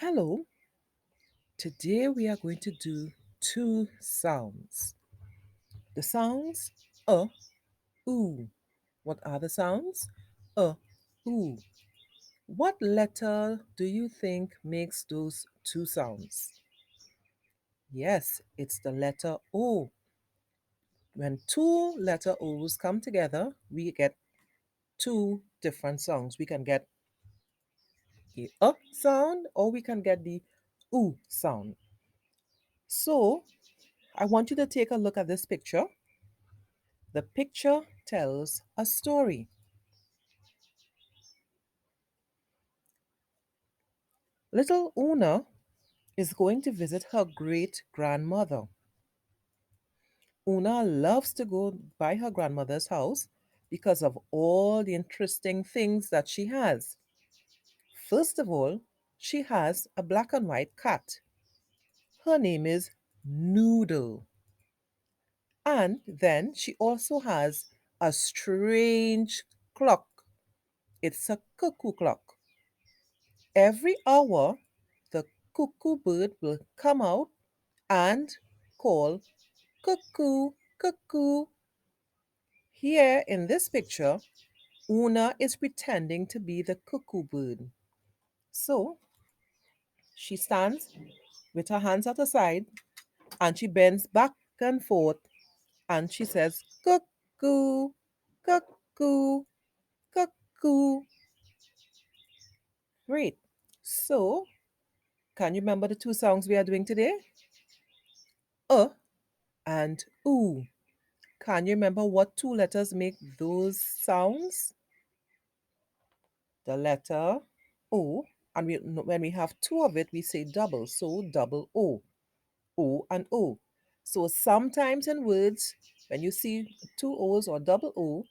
Hello, today we are going to do two sounds. The sounds ooh. What are the sounds? Ooh. What letter do you think makes those two sounds? Yes, it's the letter O. When two letter O's come together, we get two different sounds. We can get the sound or we can get the oo sound. So, I want you to take a look at this picture. The picture tells a story. Little Una is going to visit her great grandmother. Una loves to go by her grandmother's house because of all the interesting things that she has. First of all, she has a black and white cat. Her name is Noodle. And then she also has a strange clock. It's a cuckoo clock. Every hour, the cuckoo bird will come out and call cuckoo, cuckoo. Here in this picture, Una is pretending to be the cuckoo bird. So she stands with her hands at her side and she bends back and forth and she says, cuckoo, cuckoo, cuckoo. Great. So, can you remember the two songs we are doing today? And ooh. Can you remember what two letters make those sounds? The letter O, and when we have two of it, we say double. So double O, O and O. So sometimes in words, when you see two O's or double O,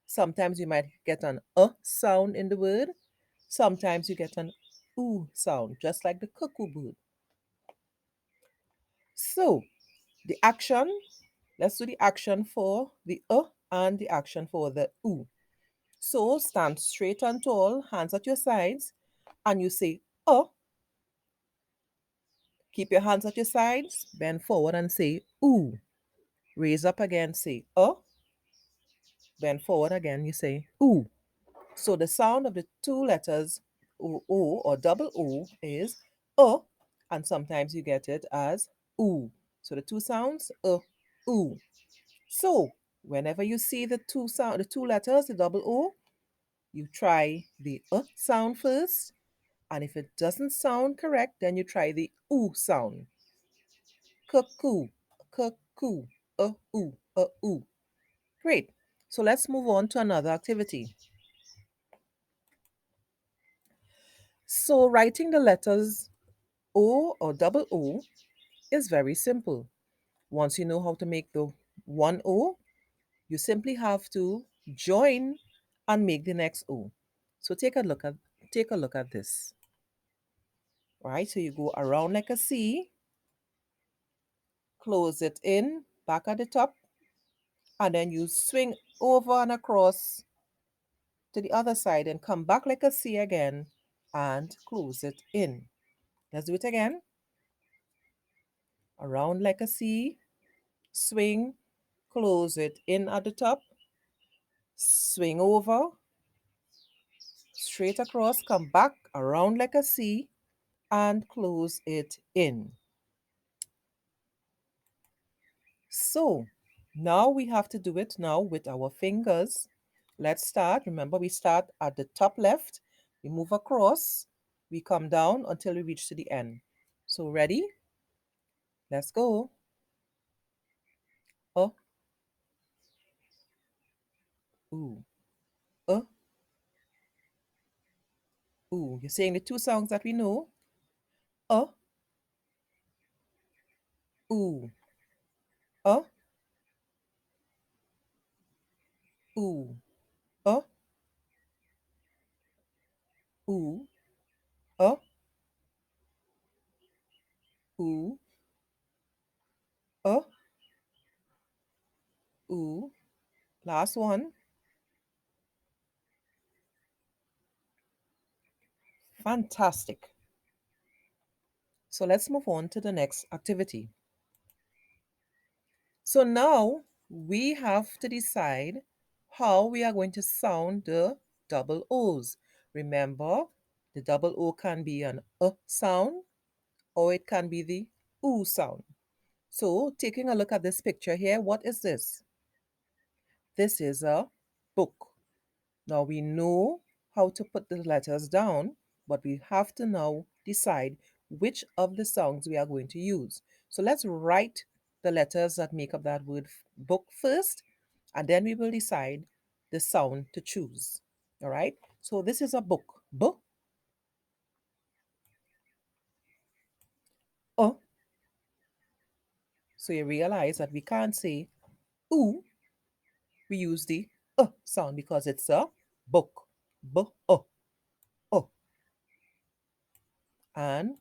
sometimes you might get an sound in the word. Sometimes you get an oo sound, just like the cuckoo bird. So the action, let's do the action for the and the action for the oo. So stand straight and tall, hands at your sides, and you say, oh. Keep your hands at your sides, bend forward and say, ooh. Raise up again, say, oh. Bend forward again, you say, ooh. So the sound of the two letters O or double O is oh, and sometimes you get it as ooh. So the two sounds, ooh. So whenever you see the two letters, the double O, you try the sound first. And if it doesn't sound correct, then you try the oo sound. Cuckoo, cuckoo, ooh, ooh. Great. So let's move on to another activity. So writing the letters O or double O is very simple. Once you know how to make the one O, you simply have to join and make the next O. So take a look at this. All right, so you go around like a C, close it in, back at the top, and then you swing over and across to the other side and come back like a C again and close it in. Let's do it again. Around like a C, swing, close it in at the top, swing over, straight across, come back around like a C and close it in. So now we have to do it now with our fingers. Let's start. Remember, we start at the top left, we move across, we come down until we reach to the end. So ready? Let's go. Uh, ooh, uh, ooh. You're saying the two songs that we know. Uh, ooh, uh, ooh, uh, ooh, uh, ooh, uh, ooh. Last one. Fantastic. So let's move on to the next activity. So now we have to decide how we are going to sound the double O's. Remember, the double O can be an sound or it can be the oo sound. So taking a look at this picture here, what is this? This is a book. Now we know how to put the letters down, but we have to now decide which of the sounds we are going to use. So let's write the letters that make up that word book first, and then we will decide the sound to choose. All right? So this is a book. B, so you realize that we can't say oo, we use the sound because it's a book. B, and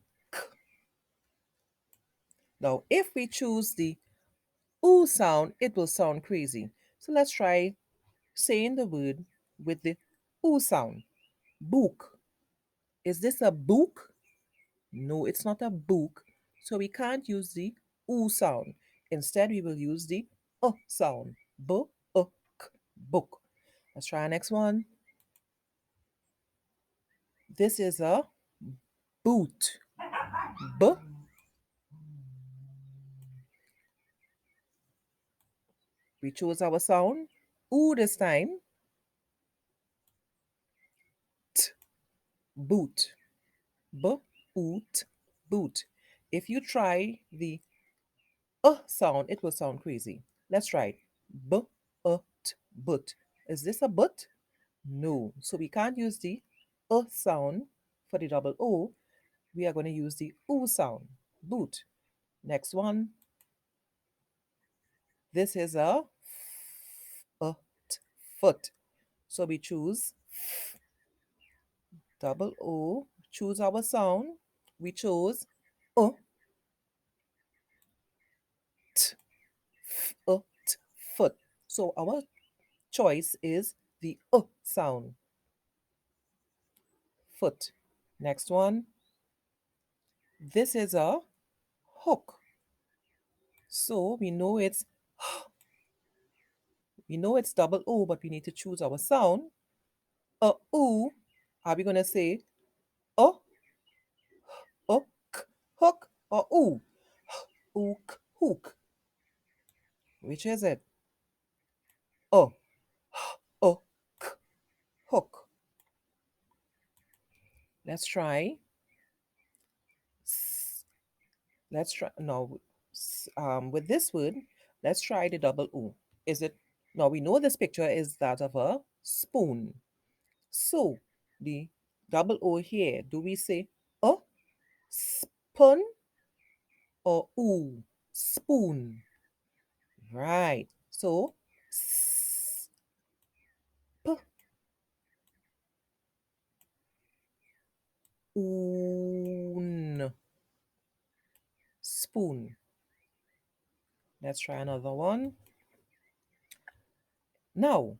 now if we choose the oo sound, it will sound crazy. So let's try saying the word with the oo sound. Book. Is this a book? No, it's not a book. So we can't use the oo sound. Instead, we will use the sound. Book. Book. Let's try our next one. This is a boot. B. We chose our sound. Oo this time. T. Boot. Boot. Boot. If you try the sound, it will sound crazy. Let's try it. B, but. Is this a but? No. So we can't use the sound for the double O. We are going to use the oo sound. Boot. Next one. This is a foot. So we choose double O. Choose our sound. We chose uh, t, foot. So our choice is the sound. Foot. Next one. This is a hook. So we know it's double O, but we need to choose our sound. Oo. Are we gonna say oh, hook, or oo? Ook, hook. Which is it? Oh, oh, hook. Let's try. Let's try now. With this word, let's try the double O. Is it now? We know this picture is that of a spoon. So the double O here, do we say spoon or oo? Spoon. Right. So spoon. Spoon. Let's try another one. Now,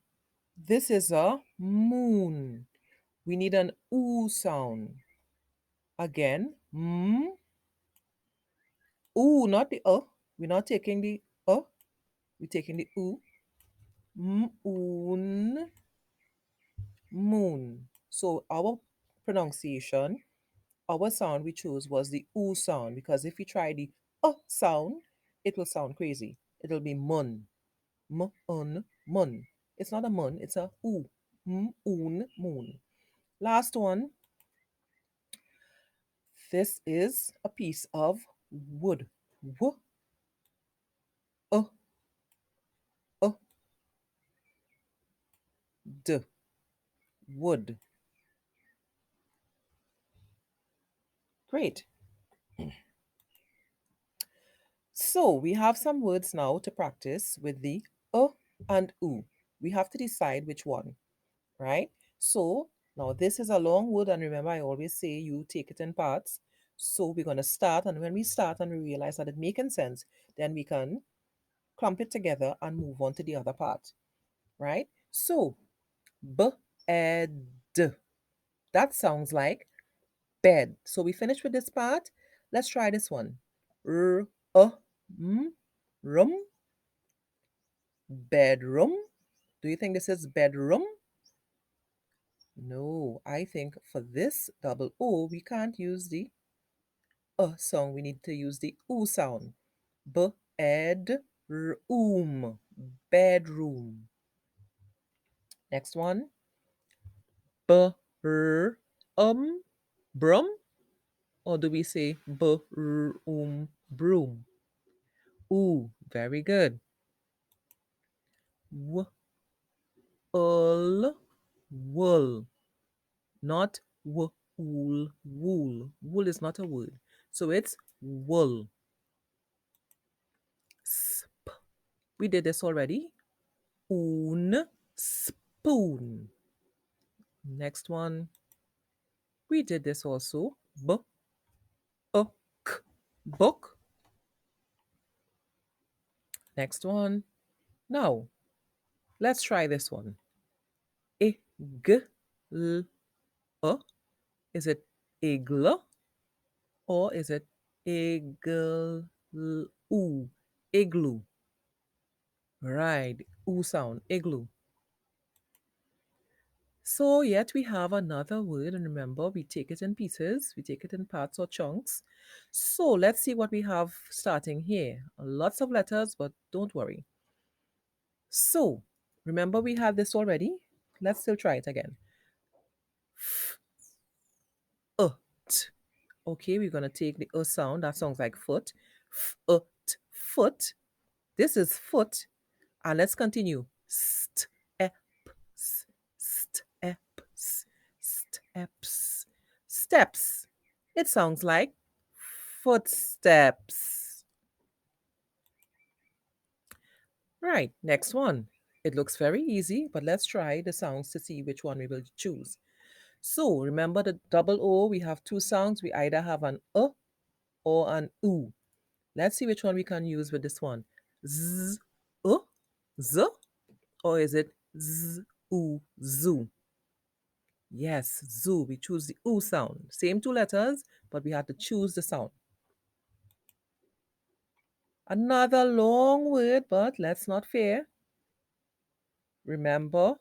this is a moon. We need an oo sound. Again, ooh, not the We're not taking the we're taking the oo. Moon, moon. So our pronunciation, our sound we chose was the oo sound because if we try the sound, it will sound crazy. It'll be mun, mun. It's not a mun, it's a oo. Moon. Last one. This is a piece of wood. W, uh, uh, d, wood. Great. So we have some words now to practice with the and oo. We have to decide which one, right? So now this is a long word, and remember, I always say you take it in parts. So we're going to start, and when we start and we realize that it's making sense, then we can clump it together and move on to the other part, right? So, bed. That sounds like bed. So we finish with this part. Let's try this one. R, m, room, bedroom. Do you think this is bedroom? No, I think for this double O, we can't use the sound. We need to use the oo sound. Room, bedroom. Next one. B, brum. Or do we say broom? Ooh, very good. Wool, not wool. Wool is not a word. So it's wool. Sp. We did this already. Spoon. Next one. We did this also. Book. Book. Next one. Now, let's try this one. L. Is it igloo or is it igloo? Igloo. Right. Oo sound. Igloo. So yet we have another word, and remember, we take it in pieces, we take it in parts or chunks. So let's see what we have starting here. Lots of letters, but don't worry. So remember, we had this already. Let's still try it again. Foot. Okay, we're gonna take the sound. That sounds like foot. Foot. Foot. This is foot. And let's continue. Steps. Steps. Steps. Steps. It sounds like footsteps. Right, next one. It looks very easy, but let's try the sounds to see which one we will choose. So remember the double O, we have two sounds. We either have an or an oo. Let's see which one we can use with this one. Z, z, or is it z, zoo? Yes, zoo. We choose the oo sound. Same two letters, but we have to choose the sound. Another long word, but let's not fear. Remember,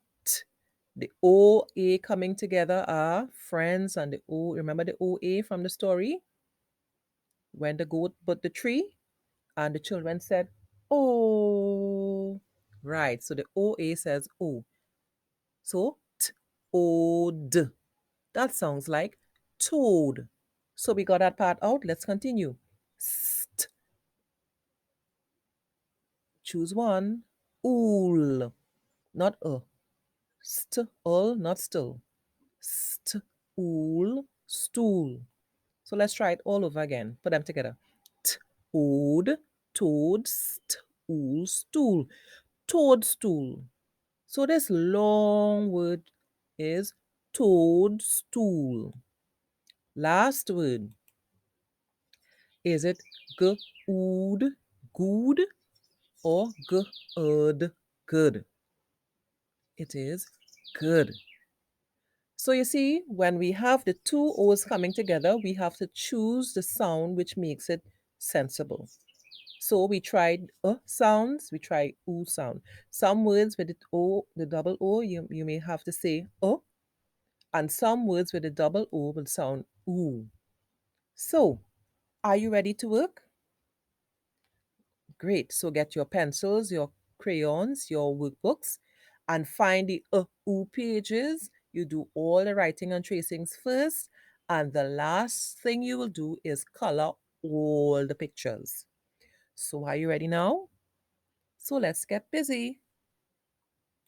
the O, A coming together are friends, and the O, remember the O, A from the story? When the goat butt the tree, and the children said, oh. Right, so the O, A says O. So, od. That sounds like toad. So we got that part out. Let's continue. St. Choose one. Ool. Not a. Ul, not still. Stool. Stool. So let's try it all over again. Put them together. Toad. Toad. Stool. Stool. Toadstool. So this long word is toadstool. Last word. Is it good, good, or good? It is good. So you see, when we have the two O's coming together, we have to choose the sound which makes it sensible. So we tried sounds, we tried oo sound. Some words with the O, the double O, you may have to say and some words with the double O will sound oo. So, are you ready to work? Great. So get your pencils, your crayons, your workbooks, and find the oo pages. You do all the writing and tracings first, and the last thing you will do is color all the pictures. So are you ready now? So let's get busy.